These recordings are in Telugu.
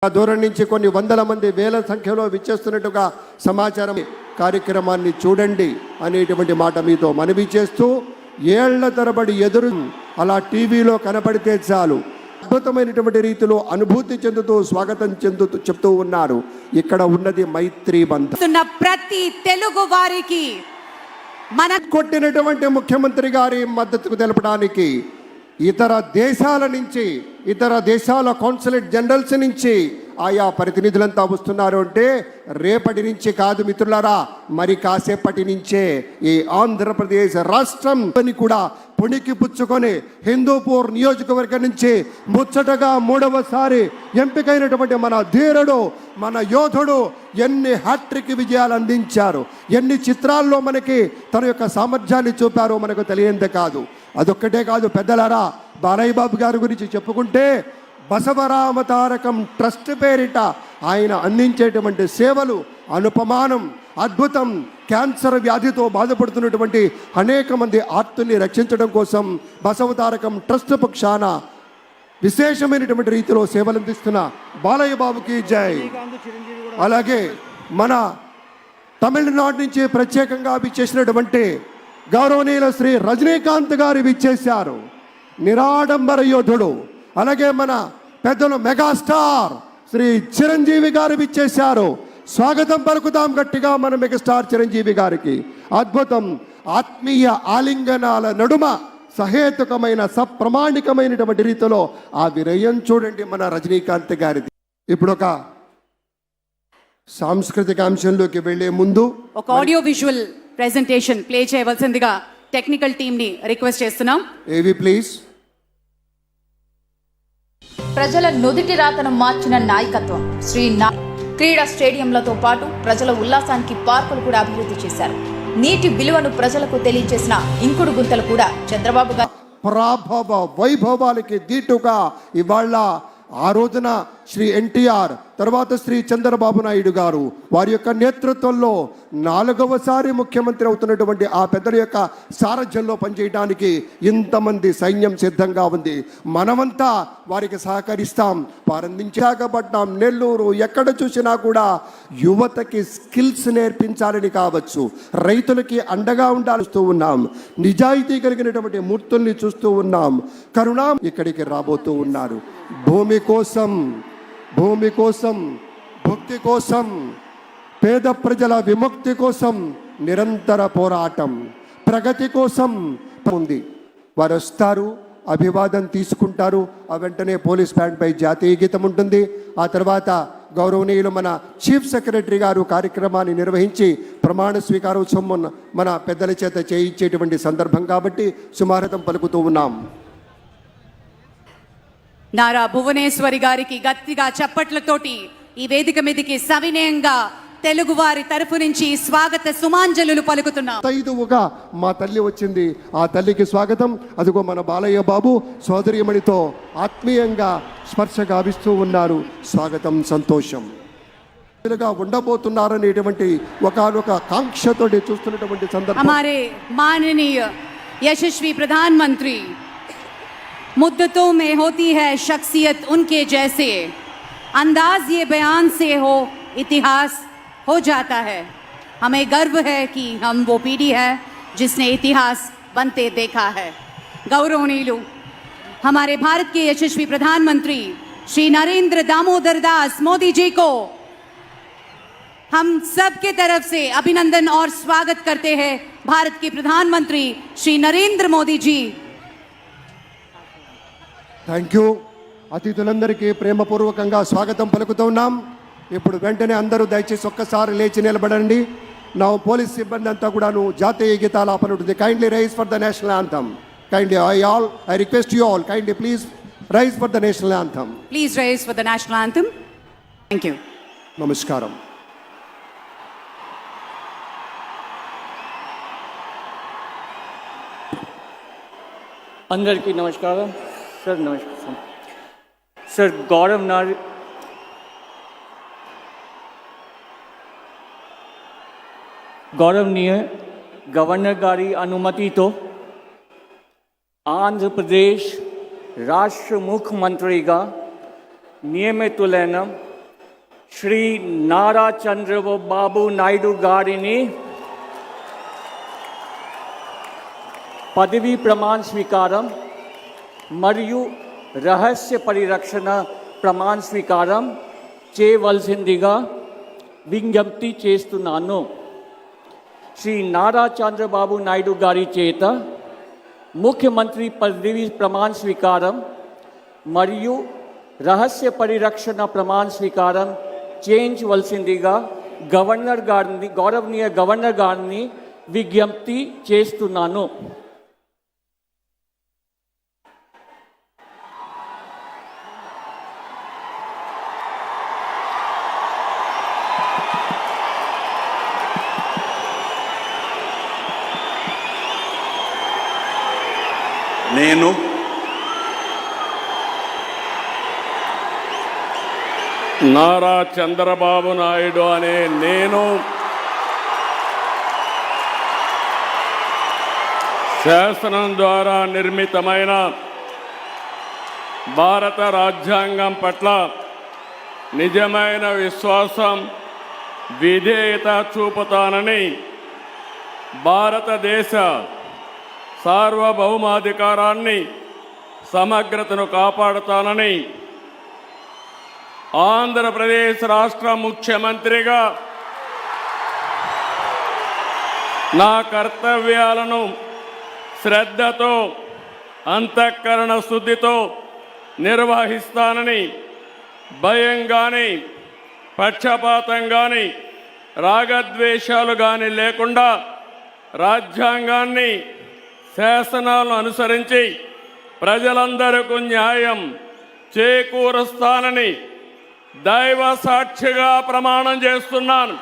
దూరం నుంచి కొన్ని వందల మంది వేల సంఖ్యలో విచ్చేస్తున్నట్టుగా సమాచారం. కార్యక్రమాన్ని చూడండి అనేటువంటి మాట మీతో మనవి చేస్తూ, ఏళ్ల తరబడి ఎదురు అలా టీవీలో కనపడితే చాలు అద్భుతమైనటువంటి రీతిలో అనుభూతి చెందుతూ స్వాగతం చెప్తూ ఉన్నారు. ఇక్కడ ఉన్నది మైత్రి బంధం. ప్రతి తెలుగు వారికి మన కొట్టినటువంటి ముఖ్యమంత్రి గారి మద్దతుకు తెలపడానికి ఇతర దేశాల నుంచి, ఇతర దేశాల కాన్సులేట్ జనరల్స్ నుంచి ఆయా ప్రతినిధులంతా వస్తున్నారు. అంటే రేపటి నుంచి కాదు మిత్రులారా, మరి కాసేపటి నుంచే ఈ ఆంధ్రప్రదేశ్ రాష్ట్రం కూడా పొణికి పుచ్చుకొని హిందూపూర్ నియోజకవర్గం నుంచి ముచ్చటగా 3వసారి ఎంపికైనటువంటి మన ధీరుడు, మన యోధుడు ఎన్ని హ్యాట్రిక్ విజయాలు అందించారు, ఎన్ని చిత్రాల్లో మనకి తన యొక్క సామర్థ్యాన్ని చూపారో మనకు తెలియందే కాదు. అదొక్కటే కాదు పెద్దలారా, బాలయ్య బాబు గారి గురించి చెప్పుకుంటే బసవరామ తారకం ట్రస్ట్ పేరిట ఆయన అందించేటువంటి సేవలు అనుపమానం, అద్భుతం. క్యాన్సర్ వ్యాధితో బాధపడుతున్నటువంటి అనేక మంది ఆర్తుల్ని రక్షించడం కోసం బసవ తారకం ట్రస్ట్ పక్షాన విశేషమైనటువంటి రీతిలో సేవలు అందిస్తున్న బాలయ్య బాబుకి జై. అలాగే మన తమిళనాడు నుంచి ప్రత్యేకంగా విచ్చేసినటువంటి గౌరవనీయుల శ్రీ రజనీకాంత్ గారు విచ్చేశారు, నిరాడంబర యోధుడు. అలాగే మన పెద్దలు మెగాస్టార్ శ్రీ చిరంజీవి గారు విచ్చేశారు. స్వాగతం పలుకుదాం గట్టిగా మన మెగాస్టార్ చిరంజీవి గారికి. అద్భుతం. ఆత్మీయ ఆలింగనాల నడుమ సహేతుకమైన సప్రమాణికమైనటువంటి రీతిలో ఆ వినయం చూడండి మన రజనీకాంత్ గారిది. ఇప్పుడు ఒక సాంస్కృతిక అంశంలోకి వెళ్లే ముందు ఒక ఆడియో విజువల్ ప్రెజెంటేషన్ ప్లే చేయవలసిందిగా టెక్నికల్ టీమ్ ని రిక్వెస్ట్ చేస్తున్నాం. ఏవి ప్లీజ్. ప్రజల నుదిటి రాతను మార్చిన నాయకత్వం క్రీడా స్టేడియంలతో పాటు ప్రజల ఉల్లాసానికి పార్కులు కూడా అభివృద్ధి చేశారు. నీటి విలువను ప్రజలకు తెలియజేసిన ఇంకుడు గుంతలు కూడా చంద్రబాబు గారు ప్రాభవ వైభవాలకి దీటుగా ఇవాళ ఆ రోజున శ్రీ ఎన్టీఆర్, తర్వాత శ్రీ చంద్రబాబు నాయుడు గారు వారి యొక్క నేతృత్వంలో 4వసారి ముఖ్యమంత్రి అవుతున్నటువంటి ఆ పెద్దల యొక్క సారథ్యంలో పనిచేయడానికి ఇంతమంది సైన్యం సిద్ధంగా ఉంది. మనమంతా వారికి సహకరిస్తాం. విశాఖపట్నం, నెల్లూరు ఎక్కడ చూసినా కూడా యువతకి స్కిల్స్ నేర్పించాలని కావచ్చు, రైతులకి అండగా ఉండాల్స్తూ ఉన్నాం. నిజాయితీ కలిగినటువంటి మూర్తుల్ని చూస్తూ ఉన్నాం. కరుణా ఇక్కడికి రాబోతూ ఉన్నారు. భూమి కోసం, భక్తి కోసం, పేద ప్రజల విముక్తి కోసం నిరంతర పోరాటం, ప్రగతి కోసం ఉంది. వారు వస్తారు, అభివాదం తీసుకుంటారు. ఆ వెంటనే పోలీస్ బ్యాండ్ పై జాతీయ గీతం ఉంటుంది. ఆ తర్వాత గౌరవనీయులు మన చీఫ్ సెక్రటరీ గారు కార్యక్రమాన్ని నిర్వహించి ప్రమాణ స్వీకారోత్సవం మన పెద్దల చేత చేయించేటువంటి సందర్భం కాబట్టి సుమారతం పలుకుతూ ఉన్నాం. నారా భువనేశ్వరి గారికి గట్టిగా చప్పట్లతోటి ఈ వేదిక మీదకి సవినయంగా తెలుగు వారి తరఫు నుంచి స్వాగత సుమాంజలులు పలుకుతున్నాం. ఐదువుగా మా తల్లి వచ్చింది, ఆ తల్లికి స్వాగతం. అదిగో మన బాలయ్య బాబు సోదరిమణితో ఆత్మీయంగా స్పర్శ గావిస్తూ ఉన్నారు. స్వాగతం, సంతోషం. ఉండబోతున్నారనేటువంటి ఒకనొక కాంక్షతోటి చూస్తున్నటువంటి సందర్భం. हमारे माननीय यशस्वी प्रधानमंत्री, मुद्दतों में होती है शख्सियत उनके जैसे, अंदाज ये बयान से हो इतिहास हो जाता है. हमें गर्व है कि हम वो पीढ़ी है जिसने इतिहास बनते देखा है. गौरवनीलु हमारे भारत के यशस्वी प्रधानमंत्री श्री नरेंद्र दामोदर दास मोदी जी को हम सब के तरफ से अभिनंदन और स्वागत करते हैं. भारत के प्रधानमंत्री श्री नरेंद्र मोदी जी. Thank you. అతిథులందరికీ ప్రేమపూర్వకంగా స్వాగతం పలుకుతూ ఉన్నాం. ఇప్పుడు వెంటనే అందరూ దయచేసి ఒక్కసారి లేచి నిలబడండి. నా పోలీస్ సిబ్బంది అంతా కూడాను జాతీయ గీతాలాపన ఉంటుంది. Kindly rise for the national anthem. Kindly I request you all, kindly please rise for the national anthem. Please rise for the national anthem. Thank you. నమస్కారం. అందరికీ నమస్కారం. सर नमस्कार सर. गौरवनीय गवर्नर गारी अनुमति तो आंध्र प्रदेश राष्ट्र मुख्यमंत्री का नियमित तुलना శ్రీ నారా చంద్రబాబు నాయుడు గారిని పదవీ ప్రమాణ స్వీకారం మరియు రహస్య పరిరక్షణ ప్రమాణ స్వీకారం చేయవలసిందిగా విజ్ఞప్తి చేస్తున్నాను. శ్రీ నారా చంద్రబాబు నాయుడు గారి చేత ముఖ్యమంత్రి పదవీ ప్రమాణ స్వీకారం మరియు రహస్య పరిరక్షణ ప్రమాణ స్వీకారం చేయించవలసిందిగా గౌరవనీయ గవర్నర్ గారిని విజ్ఞప్తి చేస్తున్నాను. నేను నారా చంద్రబాబు నాయుడు అనే నేను శాసనం ద్వారా నిర్మితమైన భారత రాజ్యాంగం పట్ల నిజమైన విశ్వాసం, విధేయత చూపుతానని, భారతదేశ సార్వభౌమాధికారాన్ని, సమగ్రతను కాపాడుతానని ఆంధ్రప్రదేశ్ రాష్ట్ర ముఖ్యమంత్రిగా నా కర్తవ్యాలను శ్రద్ధతో, అంతఃకరణ శుద్ధితో నిర్వహిస్తానని, భయం కానీ, పక్షపాతం కానీ, రాగద్వేషాలు కానీ లేకుండా రాజ్యాంగాన్ని, శాసనాలను అనుసరించి ప్రజలందరికీ న్యాయం చేకూరుస్తానని దైవ సాక్షిగా ప్రమాణం చేస్తున్నాను.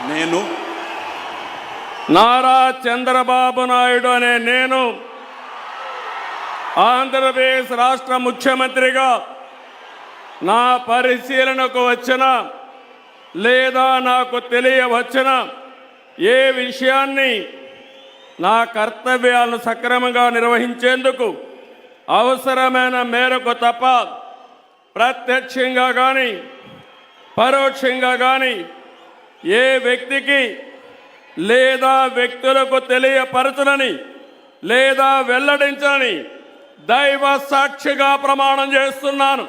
నేను నారా చంద్రబాబు నాయుడు అనే నేను ఆంధ్రప్రదేశ్ రాష్ట్ర ముఖ్యమంత్రిగా నా పరిశీలనకు వచ్చిన లేదా నాకు తెలియవచ్చిన ఏ విషయాన్ని నా కర్తవ్యాలను సక్రమంగా నిర్వహించేందుకు అవసరమైన మేరకు తప్ప ప్రత్యక్షంగా కానీ పరోక్షంగా కానీ ఏ వ్యక్తికి లేదా వ్యక్తులకు తెలియపరచనని లేదా వెల్లడించని దైవ సాక్షిగా ప్రమాణం చేస్తున్నాను.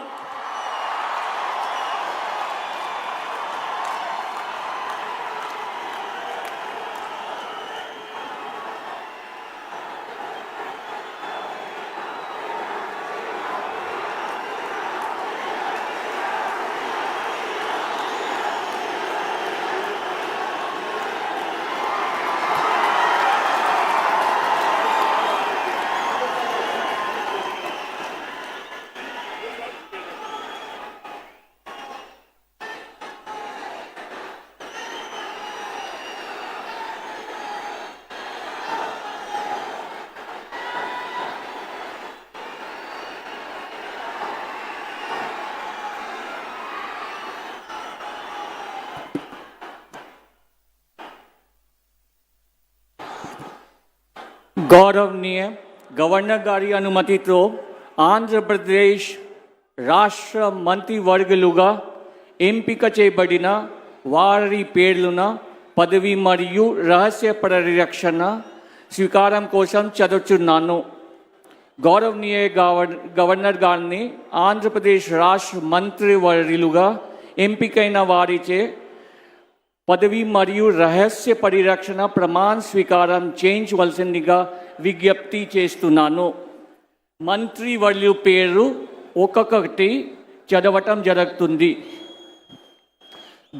గౌరవనీయ గవర్నర్ గారి అనుమతితో ఆంధ్రప్రదేశ్ రాష్ట్ర మంత్రివర్గులుగా ఎంపిక చేయబడిన వారి పేర్లున పదవి మరియు రహస్య పరిరక్షణ స్వీకారం కోసం చదువుతున్నాను. గౌరవనీయ గవర్నర్ గారిని ఆంధ్రప్రదేశ్ రాష్ట్ర మంత్రివర్యులుగా ఎంపికైన వారిచే పదవి మరియు రహస్య పరిరక్షణ ప్రమాణ స్వీకారం చేయించవలసిందిగా విజ్ఞప్తి చేస్తున్నాను. మంత్రివర్యుల పేరు ఒక్కొక్కటి చదవటం జరుగుతుంది.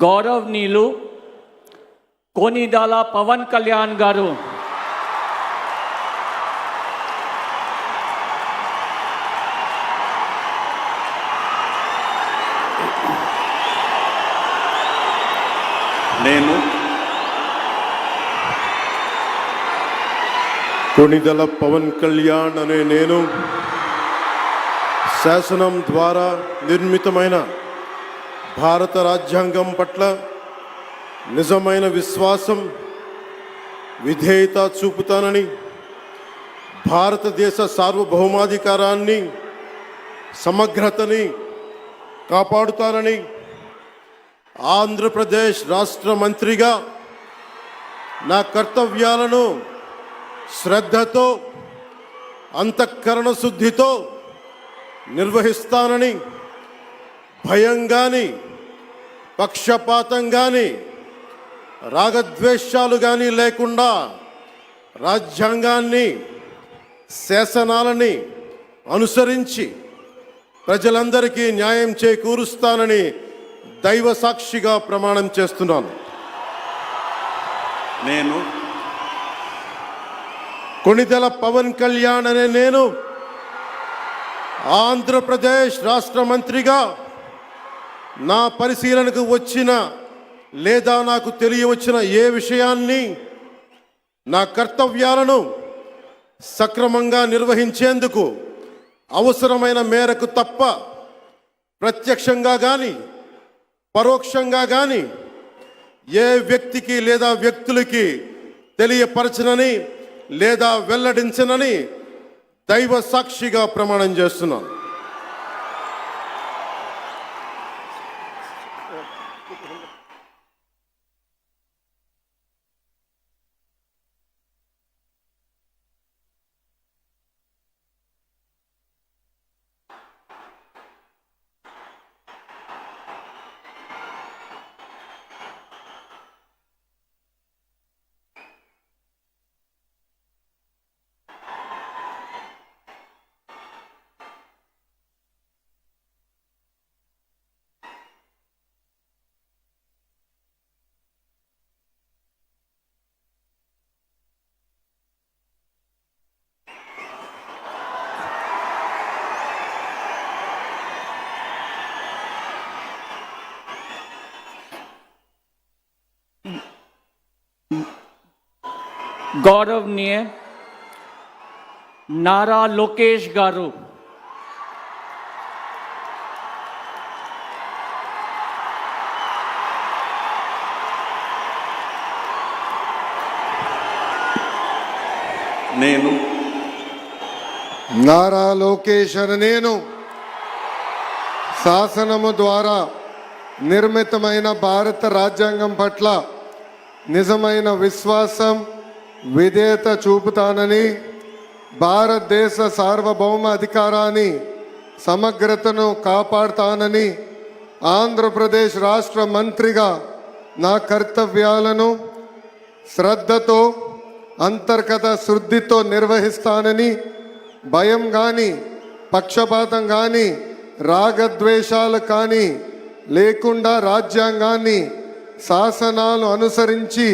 గౌరవనీయులు కొనిదాల పవన్ కళ్యాణ్ గారు, నేను కొనిదల పవన్ కళ్యాణ్ అనే నేను శాసనం ద్వారా నిర్మితమైన భారత రాజ్యాంగం పట్ల నిజమైన విశ్వాసం, విధేయత చూపుతానని, భారతదేశ సార్వభౌమాధికారాన్ని, సమగ్రతని కాపాడుతానని ఆంధ్రప్రదేశ్ రాష్ట్ర మంత్రిగా నా కర్తవ్యాలను శ్రద్ధతో అంతఃకరణ శుద్ధితో నిర్వహిస్తానని భయం కానీ పక్షపాతం కానీ రాగద్వేషాలు కానీ లేకుండా రాజ్యాంగాన్ని శాసనాలని అనుసరించి ప్రజలందరికీ న్యాయం చేకూరుస్తానని దైవ సాక్షిగా ప్రమాణం చేస్తున్నాను. నేను కొణిదెల పవన్ కళ్యాణ్ అనే నేను ఆంధ్రప్రదేశ్ రాష్ట్ర మంత్రిగా నా పరిశీలనకు వచ్చిన లేదా నాకు తెలియవచ్చిన ఏ విషయాన్ని నా కర్తవ్యాలను సక్రమంగా నిర్వహించేందుకు అవసరమైన మేరకు తప్ప ప్రత్యక్షంగా కానీ పరోక్షంగా కానీ ఏ వ్యక్తికి లేదా వ్యక్తులకి తెలియపరచనని లేదా వెల్లడించనని దైవ సాక్షిగా ప్రమాణం చేస్తున్నాను. गौरवनीय नारा लोकेश गारू, నేను నారా లోకేష్ అనే నేను శాసనము ద్వారా నిర్మితమైన భారత రాజ్యాంగం పట్ల నిజమైన విశ్వాసం విధేయత చూపుతానని భారతదేశ సార్వభౌమ అధికారాన్ని సమగ్రతను కాపాడుతానని ఆంధ్రప్రదేశ్ రాష్ట్ర మంత్రిగా నా కర్తవ్యాలను శ్రద్ధతో అంతర్గత శుద్ధితో నిర్వహిస్తానని భయం కానీ పక్షపాతం కానీ రాగద్వేషాలు కానీ లేకుండా రాజ్యాంగాన్ని శాసనాలు అనుసరించి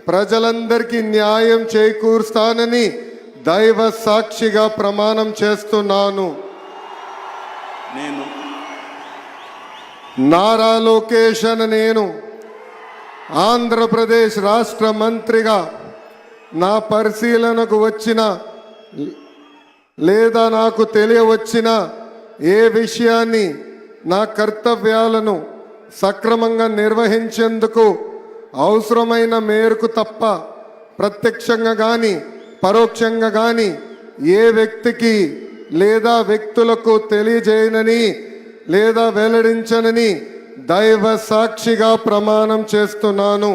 ప్రజలందరికీ న్యాయం చేకూరుస్తానని దైవ సాక్షిగా ప్రమాణం చేస్తున్నాను. నేను నారా లోకేష్ అనే నేను ఆంధ్రప్రదేశ్ రాష్ట్ర మంత్రిగా నా పరిశీలనకు వచ్చిన లేదా నాకు తెలియవచ్చిన ఏ విషయాన్ని నా కర్తవ్యాలను సక్రమంగా నిర్వహించేందుకు అవసరమైన మేరకు తప్ప ప్రత్యక్షంగా కానీ పరోక్షంగా కానీ ఏ వ్యక్తికి లేదా వ్యక్తులకు తెలియజేయనని లేదా వెల్లడించనని దైవ సాక్షిగా ప్రమాణం చేస్తున్నాను.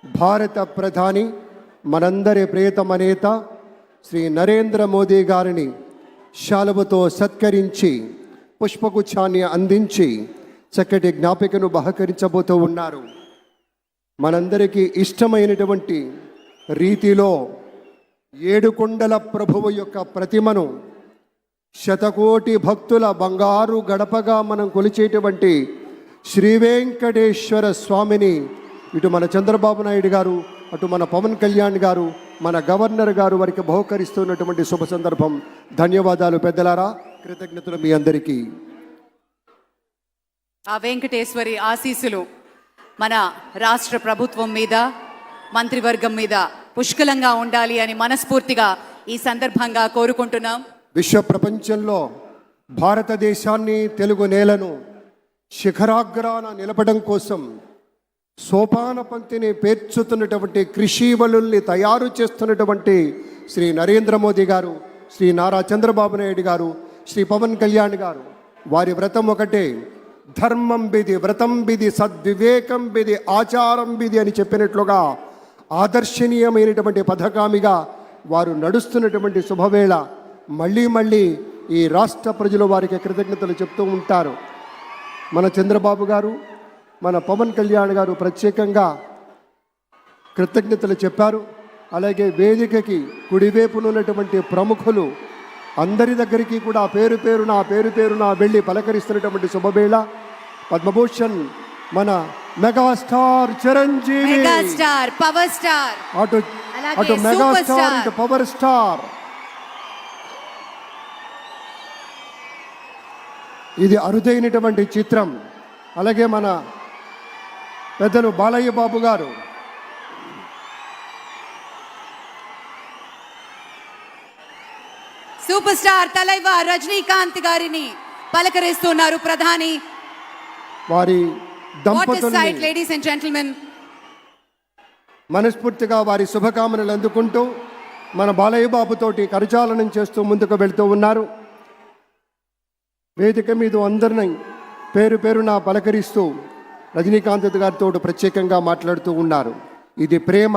భారత ప్రధాని మనందరి ప్రియతమ నేత శ్రీ నరేంద్ర మోదీ గారిని శాలువతో సత్కరించి పుష్పగుచ్ఛాన్ని అందించి చక్కటి జ్ఞాపికను బహకరించబోతూ ఉన్నారు. మనందరికీ ఇష్టమైనటువంటి రీతిలో ఏడుకొండల ప్రభువు యొక్క ప్రతిమను శతకోటి భక్తుల బంగారు గడపగా మనం కొలిచేటువంటి శ్రీ వెంకటేశ్వర స్వామిని ఇటు మన చంద్రబాబు నాయుడు గారు, అటు మన పవన్ కళ్యాణ్ గారు, మన గవర్నర్ గారు వారికి బహుకరిస్తున్నటువంటి శుభ సందర్భం. ధన్యవాదాలు పెద్దలారా, కృతజ్ఞతలు మీ అందరికీ. ఆ వెంకటేశ్వరి ఆశీస్సులు మన రాష్ట్ర ప్రభుత్వం మీద, మంత్రివర్గం మీద పుష్కలంగా ఉండాలి అని మనస్ఫూర్తిగా ఈ సందర్భంగా కోరుకుంటున్నాం. విశ్వ ప్రపంచంలో భారతదేశాన్ని, తెలుగు నేలను శిఖరాగ్రాన నిలపడం కోసం సోపాన పంక్తిని పేర్చుతున్నటువంటి కృషివలుల్ని తయారు చేస్తున్నటువంటి శ్రీ నరేంద్ర మోదీ గారు, శ్రీ నారా చంద్రబాబు నాయుడు గారు, శ్రీ పవన్ కళ్యాణ్ గారు, వారి వ్రతం ఒకటే, ధర్మం బిది, వ్రతం బిది, సద్వివేకం బిది, ఆచారం బిది అని చెప్పినట్లుగా ఆదర్శనీయమైనటువంటి పథకామిగా వారు నడుస్తున్నటువంటి శుభవేళ మళ్ళీ మళ్ళీ ఈ రాష్ట్ర ప్రజలు వారికి కృతజ్ఞతలు చెప్తూ ఉంటారు. మన చంద్రబాబు గారు, మన పవన్ కళ్యాణ్ గారు ప్రత్యేకంగా కృతజ్ఞతలు చెప్పారు. అలాగే వేదికకి కుడివైపునున్నటువంటి ప్రముఖులు అందరి దగ్గరికి కూడా పేరు పేరున వెళ్ళి పలకరిస్తున్నటువంటి శుభవేళ. పద్మభూషణ్ మన megastar Chiranjeevi, megastar, power star, అటు అలాగే అటు సూపర్ మెగాస్టార్, స్టార్. ఇటు పవర్ స్టార్. ఇది అరుదైనటువంటి చిత్రం. అలాగే మన పెద్దలు బాలయ్య బాబు గారు, సూపర్ స్టార్ తలైవర్ రజనీకాంత్ గారిని పలకరిస్తున్నారు ప్రధాని. వారి వాట్ ఇస్ దంపతుల్ని సైట్, లేడీస్ అండ్ జెంటిల్మెన్. మనస్ఫూర్తిగా వారి శుభకామనలు అందుకుంటూ మన బాలయ్య బాబుతోటి కరచాలనం చేస్తూ ముందుకు వెళ్తూ ఉన్నారు. వేదిక మీద అందరినీ పేరున పలకరిస్తూ రజనీకాంత్ గారితో ప్రత్యేకంగా మాట్లాడుతూ ఉన్నారు. ఇది ప్రేమ,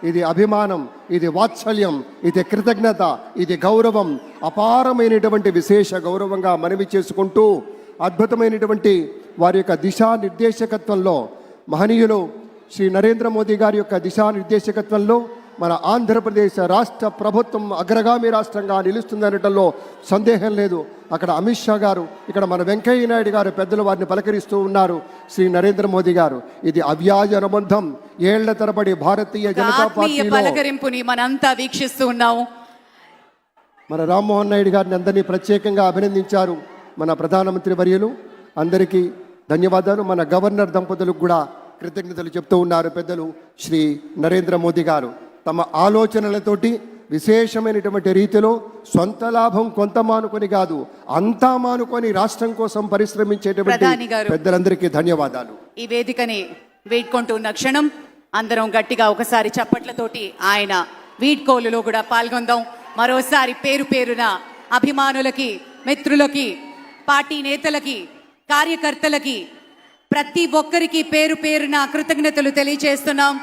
ఇది అభిమానం, ఇది వాత్సల్యం, ఇది కృతజ్ఞత, ఇది గౌరవం, అపారమైనటువంటి విశేష గౌరవంగా మనవి చేసుకుంటూ అద్భుతమైనటువంటి వారి యొక్క దిశానిర్దేశకత్వంలో, మహనీయులు శ్రీ నరేంద్ర మోదీ గారి యొక్క దిశానిర్దేశకత్వంలో మన ఆంధ్రప్రదేశ్ రాష్ట్ర ప్రభుత్వం అగ్రగామి రాష్ట్రంగా నిలుస్తుందనటంలో సందేహం లేదు. అక్కడ అమిత్ షా గారు, ఇక్కడ మన వెంకయ్య నాయుడు గారు పెద్దలు వారిని పలకరిస్తూ ఉన్నారు. శ్రీ నరేంద్ర మోదీ గారు, ఇది అవ్యాజ అనుబంధం. ఏళ్ల తరబడి భారతీయ జనతా ఆత్మీయ పార్టీలో పలకరింపుని మనంతా వీక్షిస్తూ ఉన్నాము. మన రామ్మోహన్ నాయుడు గారిని అందరినీ ప్రత్యేకంగా అభినందించారు మన ప్రధానమంత్రి వర్యులు. అందరికీ ధన్యవాదాలు. మన గవర్నర్ దంపతులకు కూడా కృతజ్ఞతలు చెప్తూ ఉన్నారు పెద్దలు శ్రీ నరేంద్ర మోదీ గారు. తమ ఆలోచనలతోటి విశేషమైనటువంటి రీతిలో సొంత లాభం కొంత మానుకొని కాదు, అంతా మానుకొని రాష్ట్రం కోసం పరిశ్రమించేటువంటి ప్రధాని గారు, పెద్దలందరికీ ధన్యవాదాలు. ఈ వేదికని వేడుకుంటున్న క్షణం అందరం గట్టిగా ఒకసారి చప్పట్లతోటి ఆయన వీడ్కోలులో కూడా పాల్గొందాం. మరోసారి పేరున అభిమానులకి, మిత్రులకి, పార్టీ నేతలకి, కార్యకర్తలకి, ప్రతి ఒక్కరికి పేరున కృతజ్ఞతలు తెలియజేస్తున్నాం.